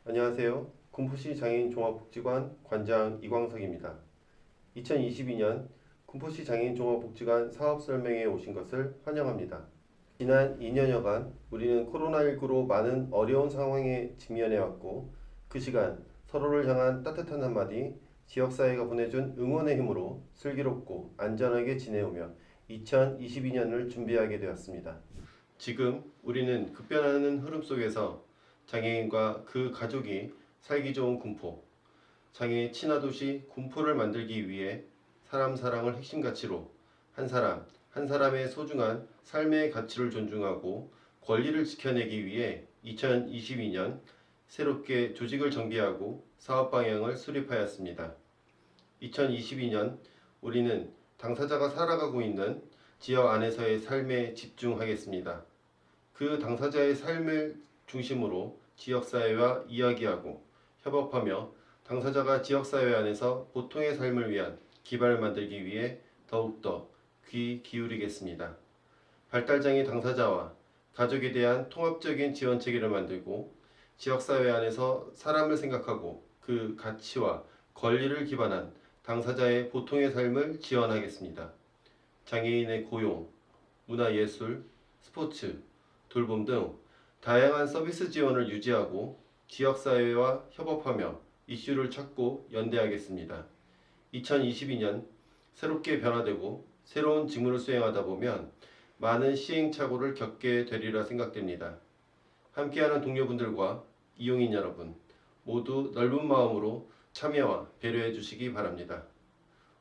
안녕하세요. 군포시 장애인 종합복지관 관장 이광석입니다. 2022년 군포시 장애인 종합복지관 사업 설명회에 오신 것을 환영합니다. 지난 2년여간 우리는 코로나19로 많은 어려운 상황에 직면해왔고, 그 시간 서로를 향한 따뜻한 한마디, 지역사회가 보내준 응원의 힘으로 슬기롭고 안전하게 지내오며 2022년을 준비하게 되었습니다. 지금 우리는 급변하는 흐름 속에서 장애인과 그 가족이 살기 좋은 군포, 장애인 친화도시 군포를 만들기 위해 사람 사랑을 핵심 가치로 한 사람 한 사람의 소중한 삶의 가치를 존중하고 권리를 지켜내기 위해 2022년 새롭게 조직을 정비하고 사업 방향을 수립하였습니다. 2022년 우리는 당사자가 살아가고 있는 지역 안에서의 삶에 집중하겠습니다. 그 당사자의 삶을 중심으로 지역사회와 이야기하고 협업하며 당사자가 지역사회 안에서 보통의 삶을 위한 기반을 만들기 위해 더욱더 귀 기울이겠습니다. 발달장애 당사자와 가족에 대한 통합적인 지원 체계를 만들고 지역사회 안에서 사람을 생각하고 그 가치와 권리를 기반한 당사자의 보통의 삶을 지원하겠습니다. 장애인의 고용, 문화예술, 스포츠, 돌봄 등 다양한 서비스 지원을 유지하고 지역사회와 협업하며 이슈를 찾고 연대하겠습니다. 2022년 새롭게 변화되고 새로운 직무를 수행하다 보면 많은 시행착오를 겪게 되리라 생각됩니다. 함께하는 동료분들과 이용인 여러분 모두 넓은 마음으로 참여와 배려해 주시기 바랍니다.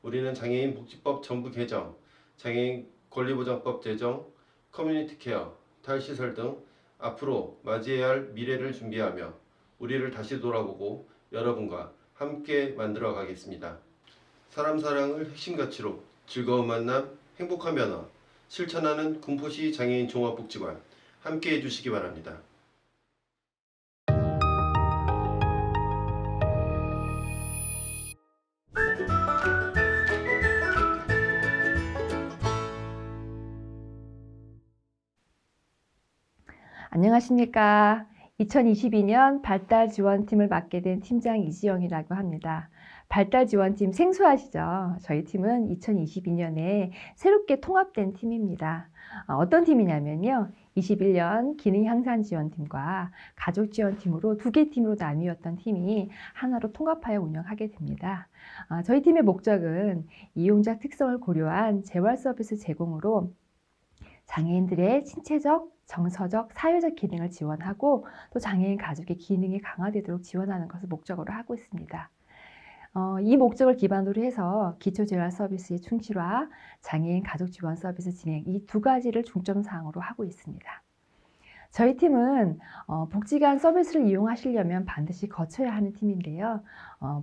우리는 장애인 복지법 전부 개정, 장애인 권리보장법 제정, 커뮤니티 케어, 탈시설 등 앞으로 맞이해야 할 미래를 준비하며 우리를 다시 돌아보고 여러분과 함께 만들어 가겠습니다. 사람 사랑을 핵심 가치로 즐거운 만남, 행복한 변화 실천하는 군포시 장애인 종합복지관 함께 해주시기 바랍니다. 안녕하십니까. 2022년 발달지원팀을 맡게 된 팀장 이지영이라고 합니다. 발달지원팀 생소하시죠? 저희 팀은 2022년에 새롭게 통합된 팀입니다. 어떤 팀이냐면요. 21년 기능향상지원팀과 가족지원팀으로 두 개 팀으로 나뉘었던 팀이 하나로 통합하여 운영하게 됩니다. 저희 팀의 목적은 이용자 특성을 고려한 재활 서비스 제공으로 장애인들의 신체적, 정서적, 사회적 기능을 지원하고 또 장애인 가족의 기능이 강화되도록 지원하는 것을 목적으로 하고 있습니다. 이 목적을 기반으로 해서 기초재활 서비스의 충실화, 장애인 가족 지원 서비스 진행 이 두 가지를 중점 사항으로 하고 있습니다. 저희 팀은 복지관 서비스를 이용하시려면 반드시 거쳐야 하는 팀인데요.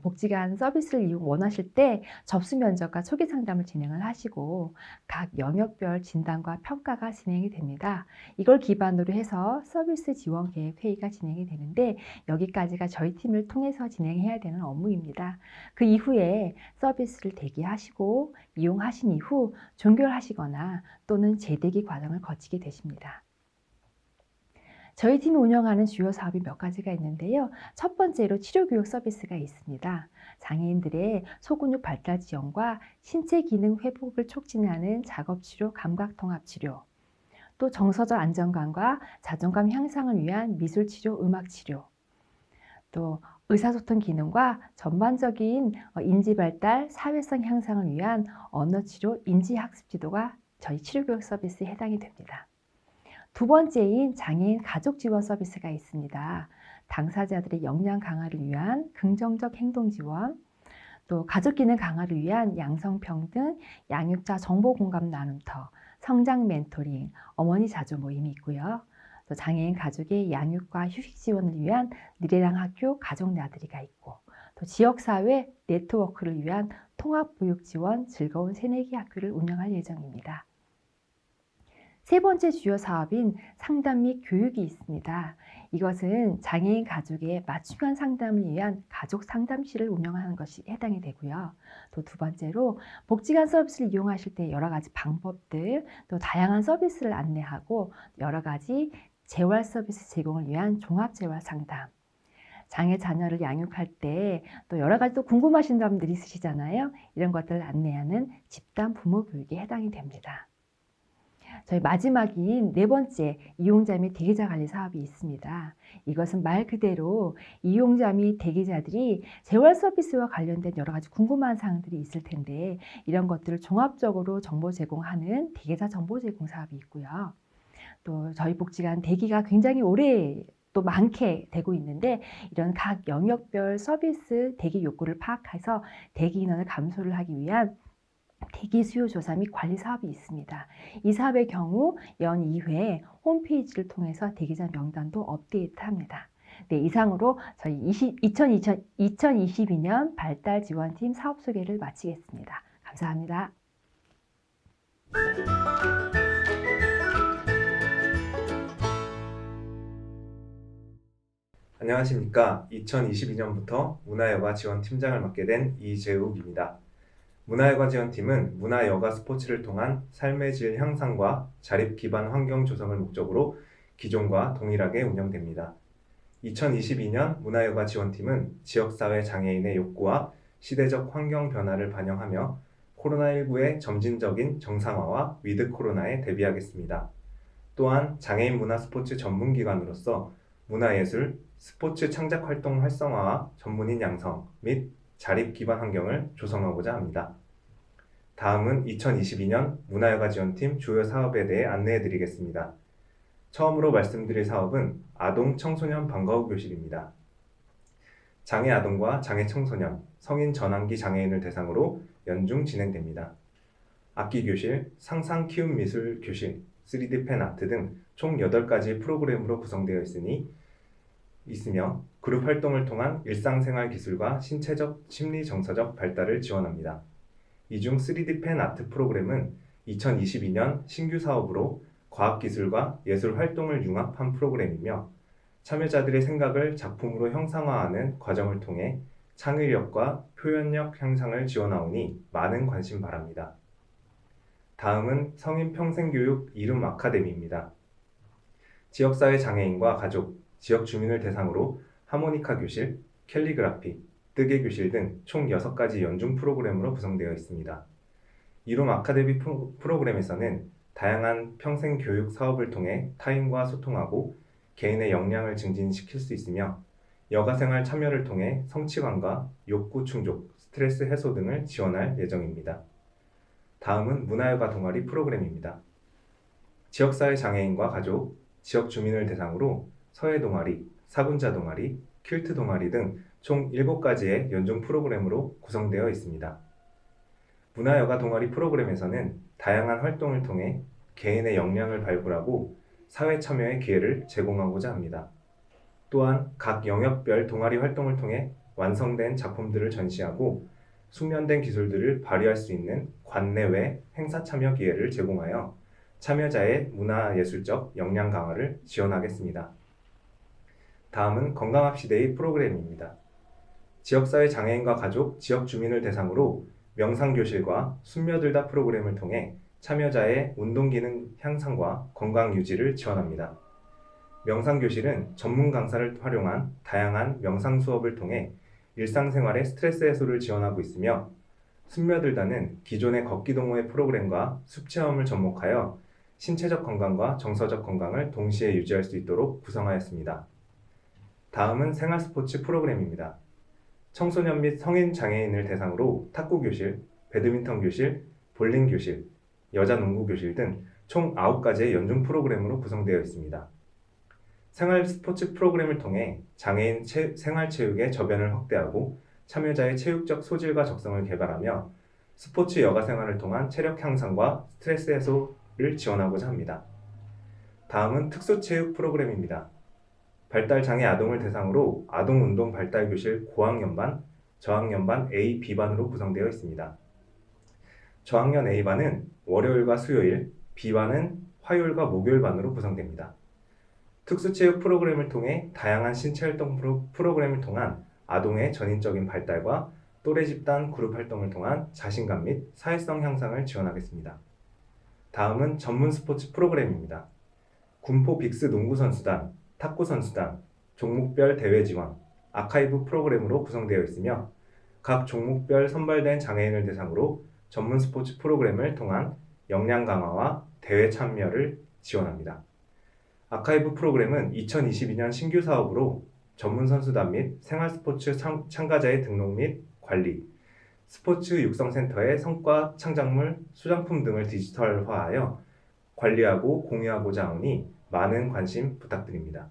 복지관 서비스를 원하실 때 접수 면접과 초기 상담을 진행을 하시고 각 영역별 진단과 평가가 진행이 됩니다. 이걸 기반으로 해서 서비스 지원 계획 회의가 진행이 되는데 여기까지가 저희 팀을 통해서 진행해야 되는 업무입니다. 그 이후에 서비스를 대기하시고 이용하신 이후 종결하시거나 또는 재대기 과정을 거치게 되십니다. 저희 팀이 운영하는 주요 사업이 몇 가지가 있는데요. 첫 번째로 치료교육 서비스가 있습니다. 장애인들의 소근육 발달 지원과 신체 기능 회복을 촉진하는 작업치료, 감각통합치료, 또 정서적 안정감과 자존감 향상을 위한 미술치료, 음악치료, 또 의사소통 기능과 전반적인 인지발달, 사회성 향상을 위한 언어치료, 인지학습 지도가 저희 치료교육 서비스에 해당이 됩니다. 두 번째인 장애인 가족 지원 서비스가 있습니다. 당사자들의 역량 강화를 위한 긍정적 행동 지원, 또 가족 기능 강화를 위한 양성평등, 양육자 정보 공감 나눔터, 성장 멘토링, 어머니 자조 모임이 있고요. 또 장애인 가족의 양육과 휴식 지원을 위한 니레랑 학교 가족 나들이가 있고, 또 지역사회 네트워크를 위한 통합보육 지원 즐거운 새내기 학교를 운영할 예정입니다. 세 번째 주요 사업인 상담 및 교육이 있습니다. 이것은 장애인 가족의 맞춤형 상담을 위한 가족 상담실을 운영하는 것이 해당이 되고요. 또 두 번째로 복지관 서비스를 이용하실 때 여러 가지 방법들, 또 다양한 서비스를 안내하고 여러 가지 재활 서비스 제공을 위한 종합재활 상담. 장애 자녀를 양육할 때 또 여러 가지 또 궁금하신 점들이 있으시잖아요. 이런 것들을 안내하는 집단 부모 교육에 해당이 됩니다. 저희 마지막인 네 번째 이용자 및 대기자 관리 사업이 있습니다. 이것은 말 그대로 이용자 및 대기자들이 재활 서비스와 관련된 여러 가지 궁금한 사항들이 있을 텐데 이런 것들을 종합적으로 정보 제공하는 대기자 정보 제공 사업이 있고요. 또 저희 복지관 대기가 굉장히 오래 또 많게 되고 있는데 이런 각 영역별 서비스 대기 욕구를 파악해서 대기 인원을 감소를 하기 위한 대기 수요 조사 및 관리 사업이 있습니다. 이 사업의 경우 연 2회 홈페이지를 통해서 대기자 명단도 업데이트합니다. 네, 이상으로 저희 2022년 발달 지원팀 사업 소개를 마치겠습니다. 감사합니다. 안녕하십니까. 2022년부터 문화여가 지원팀장을 맡게 된 이재욱입니다. 문화여가 지원팀은 문화여가 스포츠를 통한 삶의 질 향상과 자립 기반 환경 조성을 목적으로 기존과 동일하게 운영됩니다. 2022년 문화여가 지원팀은 지역사회 장애인의 욕구와 시대적 환경 변화를 반영하며 코로나19의 점진적인 정상화와 위드 코로나에 대비하겠습니다. 또한 장애인 문화 스포츠 전문기관으로서 문화예술, 스포츠 창작 활동 활성화와 전문인 양성 및 자립 기반 환경을 조성하고자 합니다. 다음은 2022년 문화여가 지원팀 주요 사업에 대해 안내해 드리겠습니다. 처음으로 말씀드릴 사업은 아동 청소년 방과 후 교실입니다. 장애 아동과 장애 청소년, 성인 전환기 장애인을 대상으로 연중 진행됩니다. 악기 교실, 상상 키움 미술 교실, 3D 펜 아트 등 총 8가지 프로그램으로 구성되어 있으며 그룹 활동을 통한 일상생활 기술과 신체적, 심리 정서적 발달을 지원합니다. 이 중 3D 펜 아트 프로그램은 2022년 신규 사업으로 과학기술과 예술 활동을 융합한 프로그램이며 참여자들의 생각을 작품으로 형상화하는 과정을 통해 창의력과 표현력 향상을 지원하오니 많은 관심 바랍니다. 다음은 성인 평생교육 이름 아카데미입니다. 지역사회 장애인과 가족, 지역 주민을 대상으로 하모니카 교실, 캘리그라피, 뜨개 교실 등 총 6가지 연중 프로그램으로 구성되어 있습니다. 이룸 아카데미 프로그램에서는 다양한 평생 교육 사업을 통해 타인과 소통하고 개인의 역량을 증진시킬 수 있으며 여가생활 참여를 통해 성취감과 욕구 충족, 스트레스 해소 등을 지원할 예정입니다. 다음은 문화여가 동아리 프로그램입니다. 지역사회 장애인과 가족, 지역 주민을 대상으로 서예 동아리, 사군자 동아리, 퀼트 동아리 등 총 7가지의 연중 프로그램으로 구성되어 있습니다. 문화여가 동아리 프로그램에서는 다양한 활동을 통해 개인의 역량을 발굴하고 사회 참여의 기회를 제공하고자 합니다. 또한 각 영역별 동아리 활동을 통해 완성된 작품들을 전시하고 숙련된 기술들을 발휘할 수 있는 관내외 행사 참여 기회를 제공하여 참여자의 문화예술적 역량 강화를 지원하겠습니다. 다음은 건강합시데이 프로그램입니다. 지역사회 장애인과 가족, 지역 주민을 대상으로 명상교실과 숨며들다 프로그램을 통해 참여자의 운동기능 향상과 건강 유지를 지원합니다. 명상교실은 전문 강사를 활용한 다양한 명상 수업을 통해 일상생활의 스트레스 해소를 지원하고 있으며 숨며들다는 기존의 걷기 동호회 프로그램과 숲체험을 접목하여 신체적 건강과 정서적 건강을 동시에 유지할 수 있도록 구성하였습니다. 다음은 생활스포츠 프로그램입니다. 청소년 및 성인 장애인을 대상으로 탁구교실, 배드민턴교실, 볼링교실, 여자농구교실 등 총 9가지의 연중 프로그램으로 구성되어 있습니다. 생활스포츠 프로그램을 통해 장애인 생활체육의 저변을 확대하고 참여자의 체육적 소질과 적성을 개발하며 스포츠 여가생활을 통한 체력 향상과 스트레스 해소를 지원하고자 합니다. 다음은 특수체육 프로그램입니다. 발달장애 아동을 대상으로 아동운동 발달교실 고학년반, 저학년반 A, B반으로 구성되어 있습니다. 저학년 A반은 월요일과 수요일, B반은 화요일과 목요일반으로 구성됩니다. 특수체육 프로그램을 통해 다양한 신체활동 프로그램을 통한 아동의 전인적인 발달과 또래 집단 그룹 활동을 통한 자신감 및 사회성 향상을 지원하겠습니다. 다음은 전문 스포츠 프로그램입니다. 군포 빅스 농구 선수단, 탁구 선수단, 종목별 대회 지원, 아카이브 프로그램으로 구성되어 있으며 각 종목별 선발된 장애인을 대상으로 전문 스포츠 프로그램을 통한 역량 강화와 대회 참여를 지원합니다. 아카이브 프로그램은 2022년 신규 사업으로 전문 선수단 및 생활스포츠 참가자의 등록 및 관리, 스포츠 육성센터의 성과 창작물, 수장품 등을 디지털화하여 관리하고 공유하고자 하오니 많은 관심 부탁드립니다.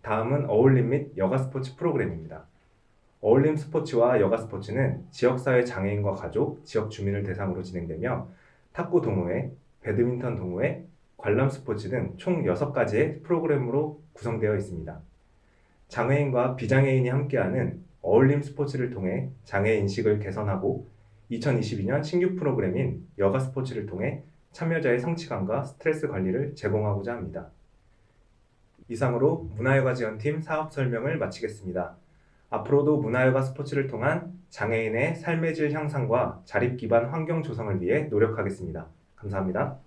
다음은 어울림 및 여가 스포츠 프로그램입니다. 어울림 스포츠와 여가 스포츠는 지역사회 장애인과 가족, 지역 주민을 대상으로 진행되며 탁구 동호회, 배드민턴 동호회, 관람 스포츠 등 총 6가지의 프로그램으로 구성되어 있습니다. 장애인과 비장애인이 함께하는 어울림 스포츠를 통해 장애 인식을 개선하고 2022년 신규 프로그램인 여가 스포츠를 통해 참여자의 성취감과 스트레스 관리를 제공하고자 합니다. 이상으로 문화여가 지원팀 사업 설명을 마치겠습니다. 앞으로도 문화여가 스포츠를 통한 장애인의 삶의 질 향상과 자립 기반 환경 조성을 위해 노력하겠습니다. 감사합니다.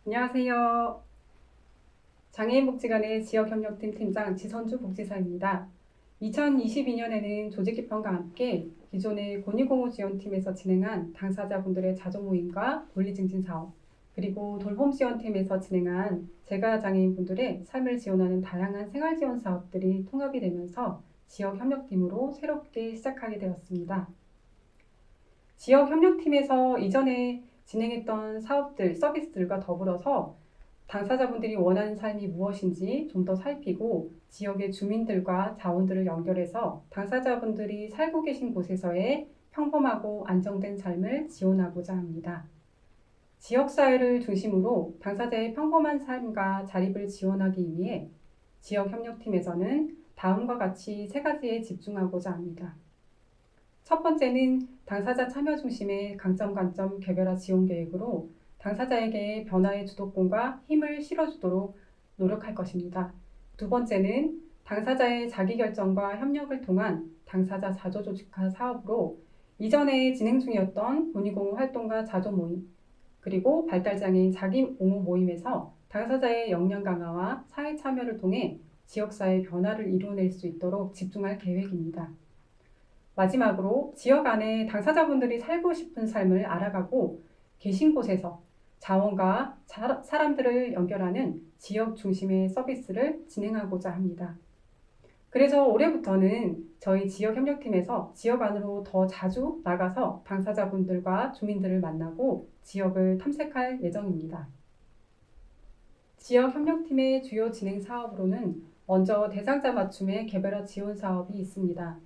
안녕하세요. 장애인복지관의 지역협력팀 팀장 지선주 복지사입니다. 2022년에는 조직 개편과 함께 기존의 권익공호 지원팀에서 진행한 당사자분들의 자조 모임과 권리 증진 사업, 그리고 돌봄 지원팀에서 진행한 재가장애인분들의 삶을 지원하는 다양한 생활 지원 사업들이 통합이 되면서 지역협력팀으로 새롭게 시작하게 되었습니다. 지역협력팀에서 이전에 진행했던 사업들, 서비스들과 더불어서 당사자분들이 원하는 삶이 무엇인지 좀 더 살피고 지역의 주민들과 자원들을 연결해서 당사자분들이 살고 계신 곳에서의 평범하고 안정된 삶을 지원하고자 합니다. 지역사회를 중심으로 당사자의 평범한 삶과 자립을 지원하기 위해 지역협력팀에서는 다음과 같이 3가지에 집중하고자 합니다. 첫 번째는 당사자 참여 중심의 강점 관점 개별화 지원 계획으로 당사자에게 변화의 주도권과 힘을 실어주도록 노력할 것입니다. 두 번째는 당사자의 자기결정과 협력을 통한 당사자 자조조직화 사업으로 이전에 진행 중이었던 권익공호 활동가 자조 모임, 그리고 발달장애인 자기옹호 모임에서 당사자의 역량 강화와 사회 참여를 통해 지역사회 변화를 이뤄낼 수 있도록 집중할 계획입니다. 마지막으로 지역 안에 당사자분들이 살고 싶은 삶을 알아가고 계신 곳에서 자원과 사람들을 연결하는 지역 중심의 서비스를 진행하고자 합니다. 그래서 올해부터는 저희 지역협력팀에서 지역 안으로 더 자주 나가서 당사자분들과 주민들을 만나고 지역을 탐색할 예정입니다. 지역협력팀의 주요 진행 사업으로는 먼저 대상자 맞춤의 개별화 지원 사업이 있습니다.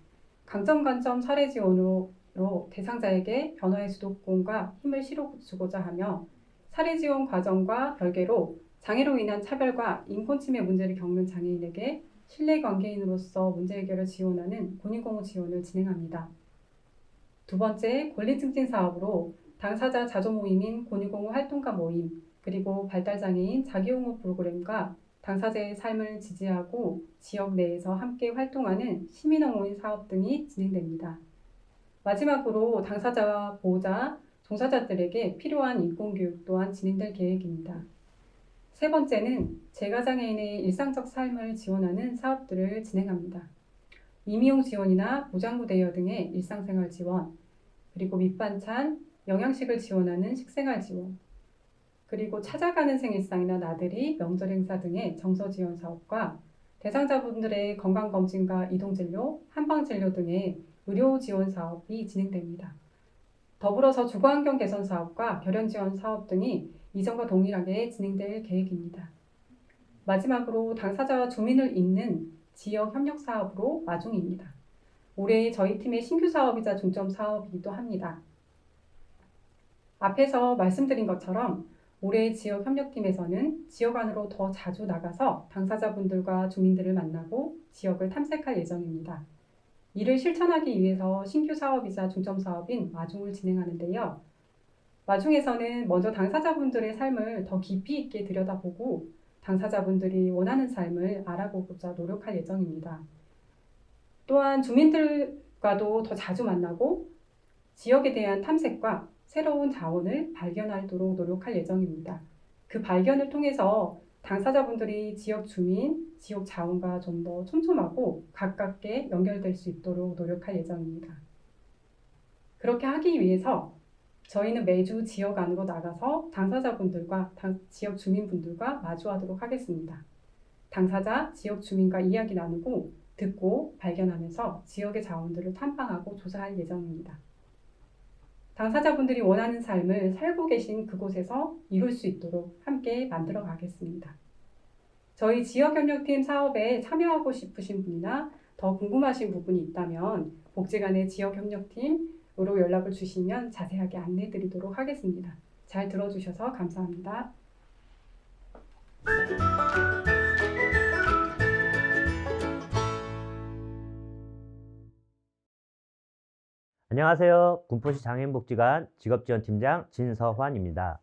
강점 관점 사례 지원으로 대상자에게 변화의 주도권과 힘을 실어주고자 하며 사례 지원 과정과 별개로 장애로 인한 차별과 인권침해 문제를 겪는 장애인에게 신뢰관계인으로서 문제 해결을 지원하는 권익공호 지원을 진행합니다. 두 번째, 권리 증진 사업으로 당사자 자조 모임인 권익공호 활동가 모임, 그리고 발달장애인 자기옹호 프로그램과 당사자의 삶을 지지하고 지역 내에서 함께 활동하는 시민옹호인 사업 등이 진행됩니다. 마지막으로 당사자와 보호자, 종사자들에게 필요한 인권교육 또한 진행될 계획입니다. 세 번째는 재가장애인의 일상적 삶을 지원하는 사업들을 진행합니다. 임의용 지원이나 무장구 대여 등의 일상생활 지원, 그리고 밑반찬, 영양식을 지원하는 식생활 지원, 그리고 찾아가는 생일상이나 나들이, 명절 행사 등의 정서 지원 사업과 대상자분들의 건강검진과 이동진료, 한방진료 등의 의료 지원 사업이 진행됩니다. 더불어서 주거환경 개선 사업과 결연 지원 사업 등이 이전과 동일하게 진행될 계획입니다. 마지막으로 당사자와 주민을 잇는 지역 협력 사업으로 마중입니다. 올해 저희 팀의 신규 사업이자 중점 사업이기도 합니다. 앞에서 말씀드린 것처럼 올해 지역협력팀에서는 지역 안으로 더 자주 나가서 당사자분들과 주민들을 만나고 지역을 탐색할 예정입니다. 이를 실천하기 위해서 신규 사업이자 중점 사업인 마중을 진행하는데요. 마중에서는 먼저 당사자분들의 삶을 더 깊이 있게 들여다보고 당사자분들이 원하는 삶을 알아보고자 노력할 예정입니다. 또한 주민들과도 더 자주 만나고 지역에 대한 탐색과 새로운 자원을 발견하도록 노력할 예정입니다. 그 발견을 통해서 당사자분들이 지역 주민, 지역 자원과 좀 더 촘촘하고 가깝게 연결될 수 있도록 노력할 예정입니다. 그렇게 하기 위해서 저희는 매주 지역 안으로 나가서 당사자분들과 지역 주민분들과 마주하도록 하겠습니다. 당사자, 지역 주민과 이야기 나누고 듣고 발견하면서 지역의 자원들을 탐방하고 조사할 예정입니다. 당사자분들이 원하는 삶을 살고 계신 그곳에서 이룰 수 있도록 함께 만들어 가겠습니다. 저희 지역협력팀 사업에 참여하고 싶으신 분이나 더 궁금하신 부분이 있다면 복지관의 지역협력팀으로 연락을 주시면 자세하게 안내 드리도록 하겠습니다. 잘 들어주셔서 감사합니다. 안녕하세요. 군포시 장애인복지관 직업지원팀장 진서환입니다.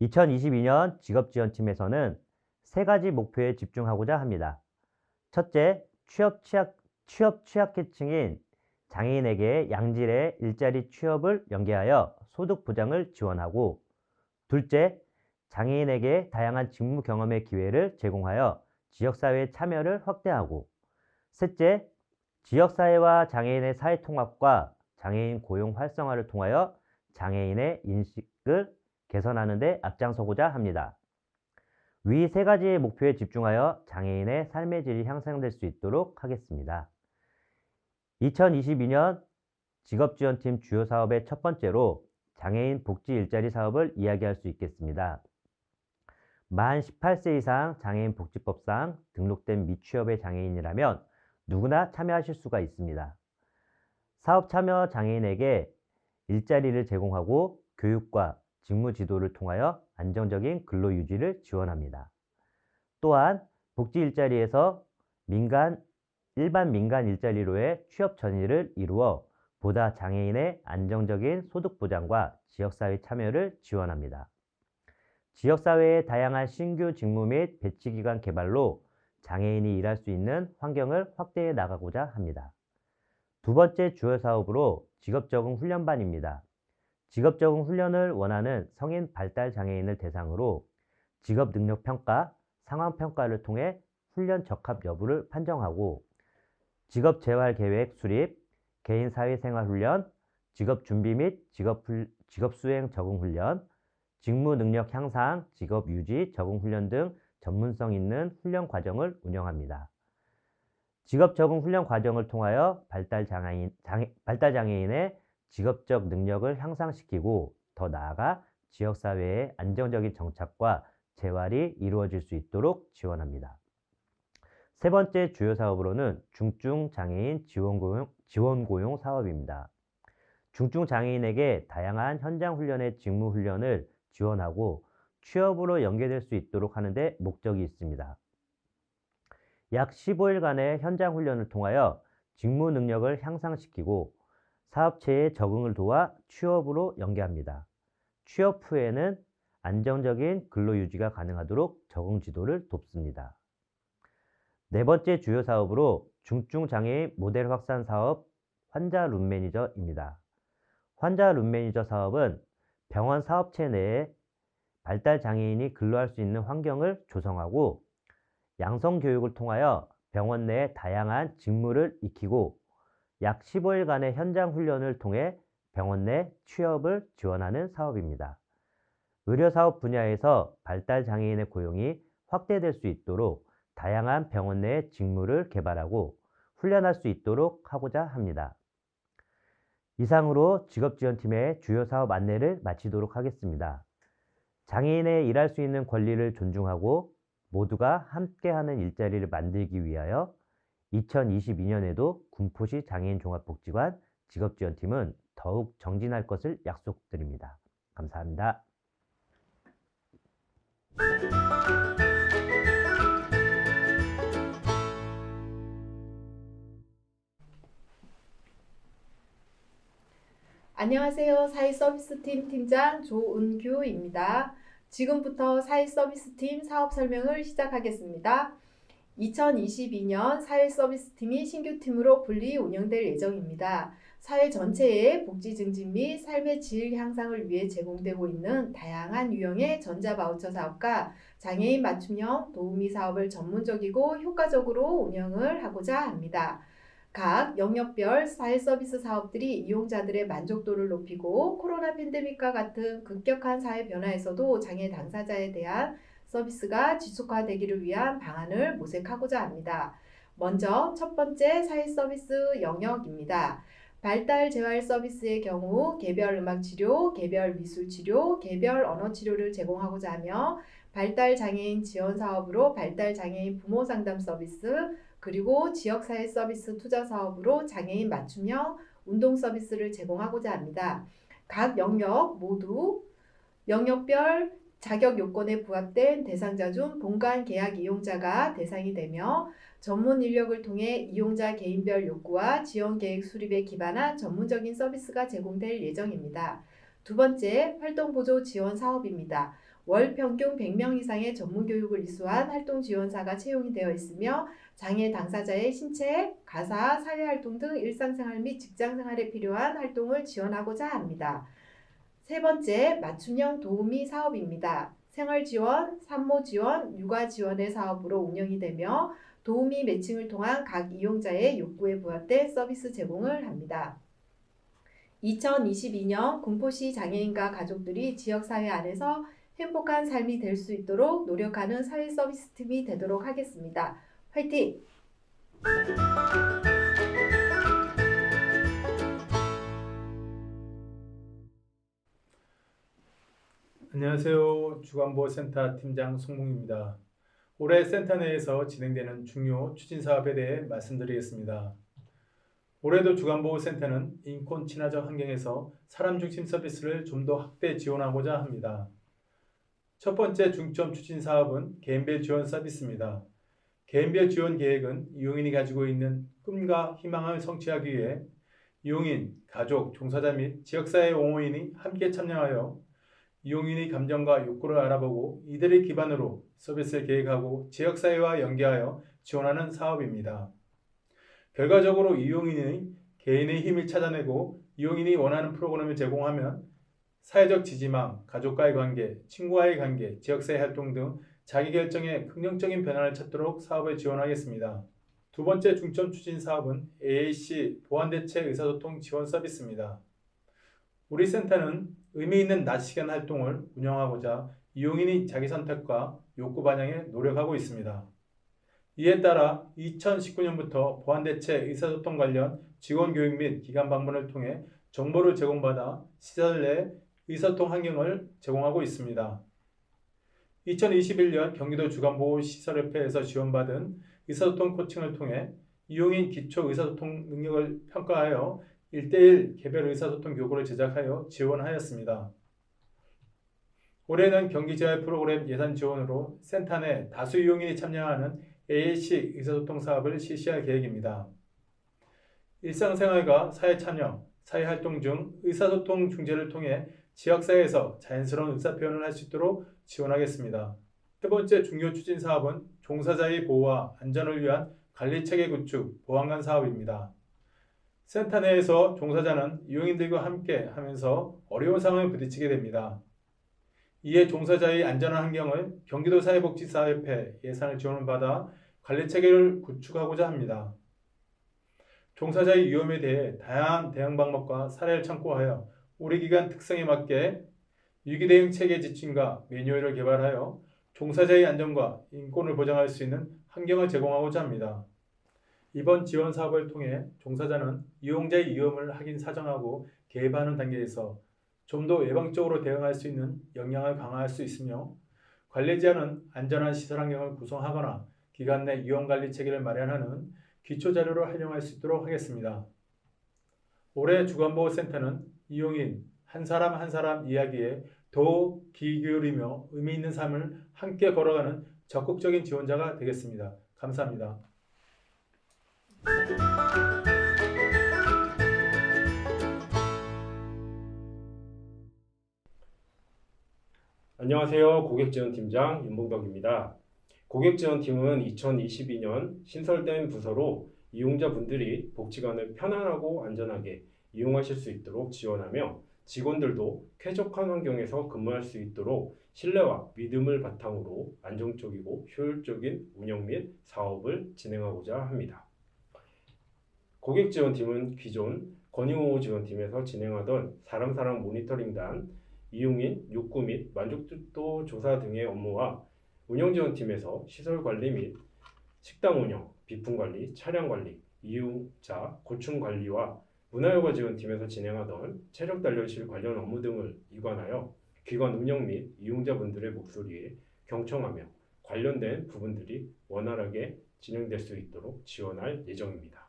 2022년 직업지원팀에서는 세 가지 목표에 집중하고자 합니다. 첫째, 취업 취약계층인 장애인에게 양질의 일자리 취업을 연계하여 소득 보장을 지원하고, 둘째, 장애인에게 다양한 직무 경험의 기회를 제공하여 지역사회 참여를 확대하고, 셋째, 지역사회와 장애인의 사회통합과 장애인 고용 활성화를 통하여 장애인의 인식을 개선하는 데 앞장서고자 합니다. 위 세 가지의 목표에 집중하여 장애인의 삶의 질이 향상될 수 있도록 하겠습니다. 2022년 직업지원팀 주요 사업의 첫 번째로 장애인 복지 일자리 사업을 이야기할 수 있겠습니다. 만 18세 이상 장애인 복지법상 등록된 미취업의 장애인이라면 누구나 참여하실 수가 있습니다. 사업 참여 장애인에게 일자리를 제공하고 교육과 직무 지도를 통하여 안정적인 근로 유지를 지원합니다. 또한 복지 일자리에서 일반 민간 일자리로의 취업 전이를 이루어 보다 장애인의 안정적인 소득 보장과 지역사회 참여를 지원합니다. 지역사회의 다양한 신규 직무 및 배치기관 개발로 장애인이 일할 수 있는 환경을 확대해 나가고자 합니다. 두 번째 주요 사업으로 직업적응 훈련반입니다. 직업적응 훈련을 원하는 성인 발달 장애인을 대상으로 직업 능력 평가, 상황 평가를 통해 훈련 적합 여부를 판정하고, 직업 재활 계획 수립, 개인 사회생활 훈련, 직업 준비 및 직업 수행 적응 훈련, 직무 능력 향상, 직업 유지 적응 훈련 등 전문성 있는 훈련 과정을 운영합니다. 직업 적응 훈련 과정을 통하여 발달 장애인의 직업적 능력을 향상시키고 더 나아가 지역사회의 안정적인 정착과 재활이 이루어질 수 있도록 지원합니다. 세 번째 주요 사업으로는 중증 장애인 지원 고용 사업입니다. 중증 장애인에게 다양한 현장 훈련의 직무 훈련을 지원하고 취업으로 연계될 수 있도록 하는 데 목적이 있습니다. 약 15일간의 현장 훈련을 통하여 직무 능력을 향상시키고 사업체의 적응을 도와 취업으로 연계합니다. 취업 후에는 안정적인 근로 유지가 가능하도록 적응 지도를 돕습니다. 네 번째 주요 사업으로 중증 장애인 모델 확산 사업 환자 룸 매니저입니다. 환자 룸 매니저 사업은 병원 사업체 내에 발달 장애인이 근로할 수 있는 환경을 조성하고 양성 교육을 통하여 병원 내에 다양한 직무를 익히고 약 15일간의 현장 훈련을 통해 병원 내 취업을 지원하는 사업입니다. 의료사업 분야에서 발달 장애인의 고용이 확대될 수 있도록 다양한 병원 내 직무를 개발하고 훈련할 수 있도록 하고자 합니다. 이상으로 직업지원팀의 주요 사업 안내를 마치도록 하겠습니다. 장애인의 일할 수 있는 권리를 존중하고 모두가 함께하는 일자리를 만들기 위하여 2022년에도 군포시 장애인 종합복지관 직업지원팀은 더욱 정진할 것을 약속드립니다. 감사합니다. 안녕하세요. 사회서비스팀 팀장 조은규입니다. 지금부터 사회서비스팀 사업 설명을 시작하겠습니다. 2022년 사회서비스팀이 신규팀으로 분리 운영될 예정입니다. 사회 전체의 복지 증진 및 삶의 질 향상을 위해 제공되고 있는 다양한 유형의 전자바우처 사업과 장애인 맞춤형 도우미 사업을 전문적이고 효과적으로 운영을 하고자 합니다. 각 영역별 사회서비스 사업들이 이용자들의 만족도를 높이고 코로나 팬데믹과 같은 급격한 사회 변화에서도 장애 당사자에 대한 서비스가 지속화되기를 위한 방안을 모색하고자 합니다. 먼저 첫 번째 사회서비스 영역입니다. 발달 재활 서비스의 경우 개별 음악 치료, 개별 미술 치료, 개별 언어 치료를 제공하고자 하며 발달 장애인 지원 사업으로 발달 장애인 부모 상담 서비스, 그리고 지역사회 서비스 투자 사업으로 장애인 맞춤형 운동 서비스를 제공하고자 합니다. 각 영역 모두 영역별 자격 요건에 부합된 대상자 중 본관 계약 이용자가 대상이 되며 전문 인력을 통해 이용자 개인별 욕구와 지원 계획 수립에 기반한 전문적인 서비스가 제공될 예정입니다. 두 번째, 활동보조 지원 사업입니다. 월 평균 100명 이상의 전문 교육을 이수한 활동 지원사가 채용이 되어 있으며 장애 당사자의 신체, 가사, 사회활동 등 일상생활 및 직장생활에 필요한 활동을 지원하고자 합니다. 세 번째, 맞춤형 도우미 사업입니다. 생활지원, 산모지원, 육아지원의 사업으로 운영이 되며 도우미 매칭을 통한 각 이용자의 욕구에 부합된 서비스 제공을 합니다. 2022년 군포시 장애인과 가족들이 지역사회 안에서 행복한 삶이 될 수 있도록 노력하는 사회서비스팀이 되도록 하겠습니다. 화이팅! 안녕하세요. 주간보호센터 팀장 송봉입니다. 올해 센터 내에서 진행되는 중요 추진 사업에 대해 말씀드리겠습니다. 올해도 주간보호센터는 인권 친화적 환경에서 사람 중심 서비스를 좀 더 확대 지원하고자 합니다. 첫 번째 중점 추진 사업은 개인별 지원 서비스입니다. 개인별 지원 계획은 이용인이 가지고 있는 꿈과 희망을 성취하기 위해 이용인, 가족, 종사자 및 지역사회 옹호인이 함께 참여하여 이용인의 감정과 욕구를 알아보고 이들을 기반으로 서비스를 계획하고 지역사회와 연계하여 지원하는 사업입니다. 결과적으로 이용인의 개인의 힘을 찾아내고 이용인이 원하는 프로그램을 제공하면 사회적 지지망, 가족과의 관계, 친구와의 관계, 지역사회 활동 등 자기결정에 긍정적인 변화를 찾도록 사업을 지원하겠습니다. 두 번째 중점 추진 사업은 AAC 보완대책 의사소통 지원 서비스입니다. 우리 센터는 의미 있는 낮 시간 활동을 운영하고자 이용인이 자기 선택과 욕구 반영에 노력하고 있습니다. 이에 따라 2019년부터 보완대책 의사소통 관련 직원 교육 및 기관 방문을 통해 정보를 제공받아 시설 내 의사소통 환경을 제공하고 있습니다. 2021년 경기도 주간보호시설협회에서 지원받은 의사소통 코칭을 통해 이용인 기초 의사소통 능력을 평가하여 1:1 개별 의사소통 교구를 제작하여 지원하였습니다. 올해는 경기재활 프로그램 예산 지원으로 센터 내 다수 이용인이 참여하는 AAC 의사소통 사업을 실시할 계획입니다. 일상생활과 사회참여, 사회활동 중 의사소통 중재를 통해 지역사회에서 자연스러운 의사표현을 할 수 있도록 지원하겠습니다. 세 번째 중요 추진 사업은 종사자의 보호와 안전을 위한 관리체계 구축, 보안관 사업입니다. 센터 내에서 종사자는 이용인들과 함께 하면서 어려운 상황에 부딪히게 됩니다. 이에 종사자의 안전한 환경을 경기도 사회복지사협회 예산을 지원을 받아 관리체계를 구축하고자 합니다. 종사자의 위험에 대해 다양한 대응 방법과 사례를 참고하여 우리 기관 특성에 맞게 위기대응 체계 지침과 매뉴얼을 개발하여 종사자의 안전과 인권을 보장할 수 있는 환경을 제공하고자 합니다. 이번 지원 사업을 통해 종사자는 이용자의 위험을 확인 사정하고 개입하는 단계에서 좀 더 예방적으로 대응할 수 있는 역량을 강화할 수 있으며 관리자는 안전한 시설 환경을 구성하거나 기관 내 위험관리 체계를 마련하는 기초자료를 활용할 수 있도록 하겠습니다. 올해 주간보호센터는 이용인 한 사람 한 사람 이야기에 더욱 귀 기울이며 의미 있는 삶을 함께 걸어가는 적극적인 지원자가 되겠습니다. 감사합니다. 안녕하세요. 고객지원팀장 윤봉덕입니다. 고객지원팀은 2022년 신설된 부서로 이용자분들이 복지관을 편안하고 안전하게 이용하실 수 있도록 지원하며 직원들도 쾌적한 환경에서 근무할 수 있도록 신뢰와 믿음을 바탕으로 안정적이고 효율적인 운영 및 사업을 진행하고자 합니다. 고객지원팀은 기존 권익옹호 지원팀에서 진행하던 사람사랑 모니터링단, 이용인 욕구 및 만족도 조사 등의 업무와 운영지원팀에서 시설관리 및 식당 운영, 비품관리, 차량관리, 이용자 고충관리와 문화여가지원팀에서 진행하던 체력단련실 관련 업무 등을 이관하여 기관 운영 및 이용자분들의 목소리에 경청하며 관련된 부분들이 원활하게 진행될 수 있도록 지원할 예정입니다.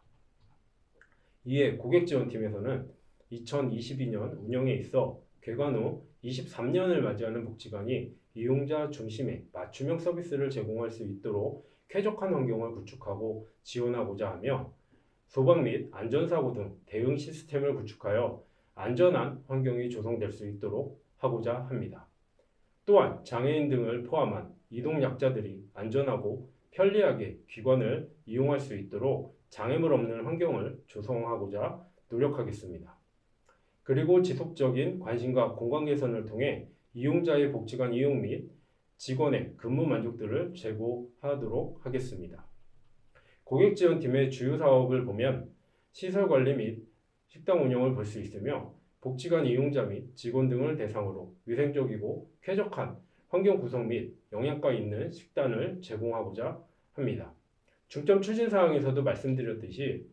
이에 고객지원팀에서는 2022년 운영에 있어 개관 후 23년을 맞이하는 복지관이 이용자 중심의 맞춤형 서비스를 제공할 수 있도록 쾌적한 환경을 구축하고 지원하고자 하며 소방 및 안전사고 등 대응 시스템을 구축하여 안전한 환경이 조성될 수 있도록 하고자 합니다. 또한 장애인 등을 포함한 이동약자들이 안전하고 편리하게 기관을 이용할 수 있도록 장애물 없는 환경을 조성하고자 노력하겠습니다. 그리고 지속적인 관심과 공간 개선을 통해 이용자의 복지관 이용 및 직원의 근무 만족도를 제고하도록 하겠습니다. 고객지원팀의 주요 사업을 보면 시설관리 및 식당 운영을 볼 수 있으며 복지관 이용자 및 직원 등을 대상으로 위생적이고 쾌적한 환경 구성 및 영양가 있는 식단을 제공하고자 합니다. 중점 추진 사항에서도 말씀드렸듯이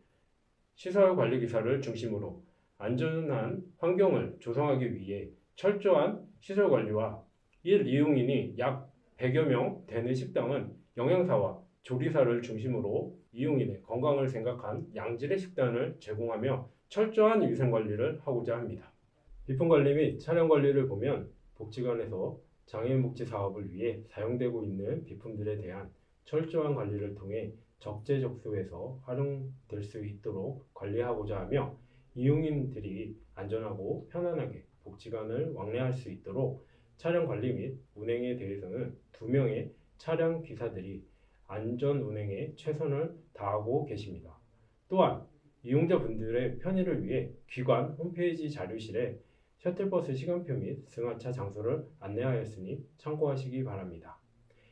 시설관리기사를 중심으로 안전한 환경을 조성하기 위해 철저한 시설관리와 1 이용인이 약 100여 명 되는 식당은 영양사와 조리사를 중심으로 이용인의 건강을 생각한 양질의 식단을 제공하며 철저한 위생관리를 하고자 합니다. 비품관리 및 차량관리를 보면 복지관에서 장애인 복지 사업을 위해 사용되고 있는 비품들에 대한 철저한 관리를 통해 적재적소에서 활용될 수 있도록 관리하고자 하며 이용인들이 안전하고 편안하게 복지관을 왕래할 수 있도록 차량 관리 및 운행에 대해서는 2명의 차량 기사들이 안전 운행에 최선을 다하고 계십니다. 또한 이용자분들의 편의를 위해 기관 홈페이지 자료실에 셔틀버스 시간표 및 승하차 장소를 안내하였으니 참고하시기 바랍니다.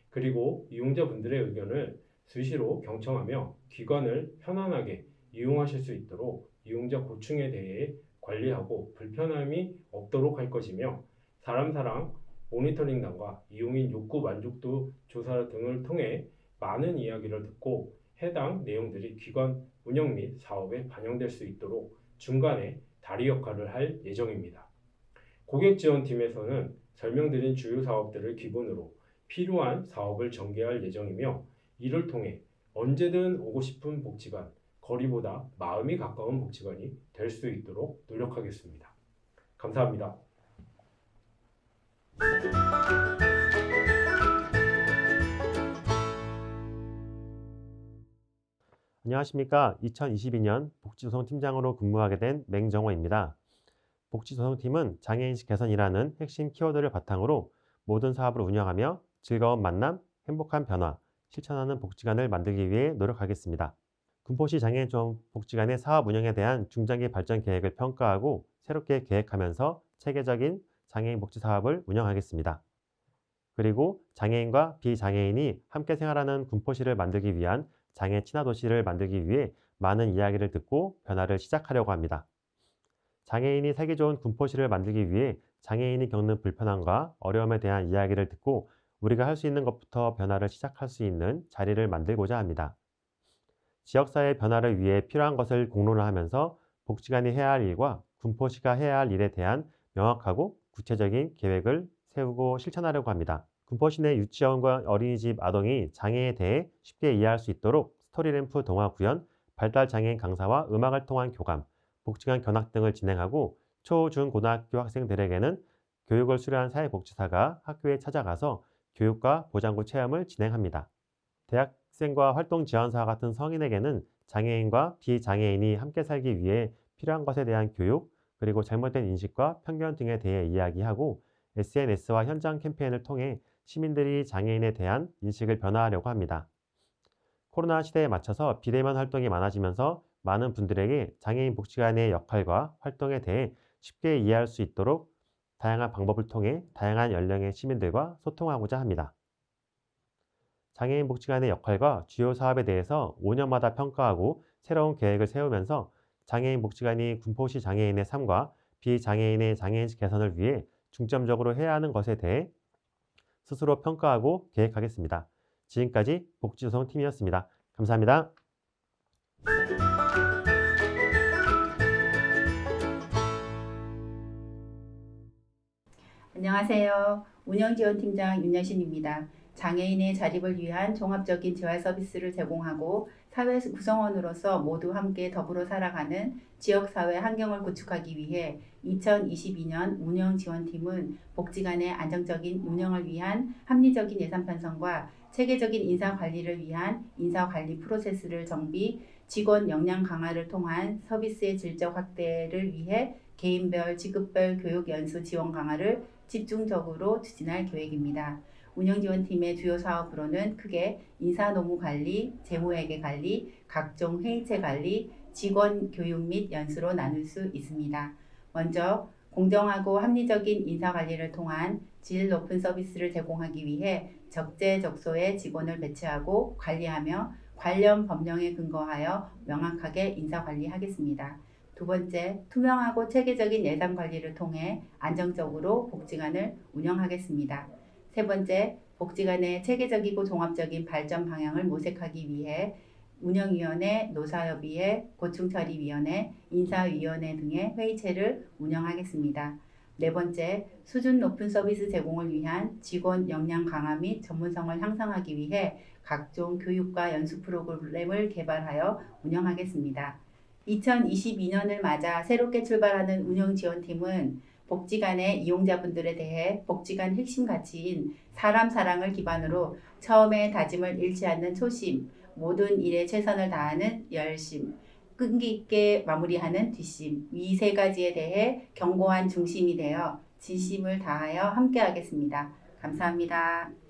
그리고 이용자분들의 의견을 수시로 경청하며 기관을 편안하게 이용하실 수 있도록 이용자 고충에 대해 관리하고 불편함이 없도록 할 것이며 사람사랑 모니터링단과 이용인 욕구 만족도 조사 등을 통해 많은 이야기를 듣고 해당 내용들이 기관 운영 및 사업에 반영될 수 있도록 중간에 다리 역할을 할 예정입니다. 고객지원팀에서는 설명드린 주요 사업들을 기본으로 필요한 사업을 전개할 예정이며 이를 통해 언제든 오고 싶은 복지관, 거리보다 마음이 가까운 복지관이 될 수 있도록 노력하겠습니다. 감사합니다. 안녕하십니까. 2022년 복지조성팀장으로 근무하게 된 맹정호입니다. 복지조성팀은 장애인식 개선이라는 핵심 키워드를 바탕으로 모든 사업을 운영하며 즐거운 만남, 행복한 변화, 실천하는 복지관을 만들기 위해 노력하겠습니다. 군포시 장애인 복지관의 사업 운영에 대한 중장기 발전 계획을 평가하고 새롭게 계획하면서 체계적인 장애인 복지 사업을 운영하겠습니다. 그리고 장애인과 비장애인이 함께 생활하는 군포시를 만들기 위한 장애 친화 도시를 만들기 위해 많은 이야기를 듣고 변화를 시작하려고 합니다. 장애인이 살기 좋은 군포시를 만들기 위해 장애인이 겪는 불편함과 어려움에 대한 이야기를 듣고 우리가 할 수 있는 것부터 변화를 시작할 수 있는 자리를 만들고자 합니다. 지역사회 변화를 위해 필요한 것을 공론화하면서 복지관이 해야 할 일과 군포시가 해야 할 일에 대한 명확하고 구체적인 계획을 세우고 실천하려고 합니다. 군포시 내 유치원과 어린이집 아동이 장애에 대해 쉽게 이해할 수 있도록 스토리램프 동화 구연, 발달장애인 강사와 음악을 통한 교감, 복지관 견학 등을 진행하고 초, 중, 고등학교 학생들에게는 교육을 수료한 사회복지사가 학교에 찾아가서 교육과 보장구 체험을 진행합니다. 대학생과 활동지원사와 같은 성인에게는 장애인과 비장애인이 함께 살기 위해 필요한 것에 대한 교육, 그리고 잘못된 인식과 편견 등에 대해 이야기하고 SNS와 현장 캠페인을 통해 시민들이 장애인에 대한 인식을 변화하려고 합니다. 코로나 시대에 맞춰서 비대면 활동이 많아지면서 많은 분들에게 장애인 복지관의 역할과 활동에 대해 쉽게 이해할 수 있도록 다양한 방법을 통해 다양한 연령의 시민들과 소통하고자 합니다. 장애인 복지관의 역할과 주요 사업에 대해서 5년마다 평가하고 새로운 계획을 세우면서 장애인 복지관이 군포시 장애인의 삶과 비장애인의 장애인식 개선을 위해 중점적으로 해야 하는 것에 대해 스스로 평가하고 계획하겠습니다. 지금까지 복지조성팀이었습니다. 감사합니다. 안녕하세요. 운영지원팀장 윤여신입니다. 장애인의 자립을 위한 종합적인 재활 서비스를 제공하고 사회 구성원으로서 모두 함께 더불어 살아가는 지역사회 환경을 구축하기 위해 2022년 운영지원팀은 복지관의 안정적인 운영을 위한 합리적인 예산 편성과 체계적인 인사관리를 위한 인사관리 프로세스를 정비, 직원 역량 강화를 통한 서비스의 질적 확대를 위해 개인별, 직급별 교육 연수 지원 강화를 집중적으로 추진할 계획입니다. 운영지원팀의 주요 사업으로는 크게 인사노무관리, 재무회계 관리, 각종 회의체 관리, 직원 교육 및 연수로 나눌 수 있습니다. 먼저 공정하고 합리적인 인사관리를 통한 질 높은 서비스를 제공하기 위해 적재적소의 직원을 배치하고 관리하며 관련 법령에 근거하여 명확하게 인사관리하겠습니다. 두 번째, 투명하고 체계적인 예산 관리를 통해 안정적으로 복지관을 운영하겠습니다. 세 번째, 복지관의 체계적이고 종합적인 발전 방향을 모색하기 위해 운영위원회, 노사협의회, 고충처리위원회, 인사위원회 등의 회의체를 운영하겠습니다. 네 번째, 수준 높은 서비스 제공을 위한 직원 역량 강화 및 전문성을 향상하기 위해 각종 교육과 연수 프로그램을 개발하여 운영하겠습니다. 2022년을 맞아 새롭게 출발하는 운영지원팀은 복지관의 이용자분들에 대해 복지관 핵심 가치인 사람 사랑을 기반으로 처음에 다짐을 잃지 않는 초심, 모든 일에 최선을 다하는 열심, 끈기 있게 마무리하는 뒷심, 이 세 가지에 대해 견고한 중심이 되어 진심을 다하여 함께하겠습니다. 감사합니다.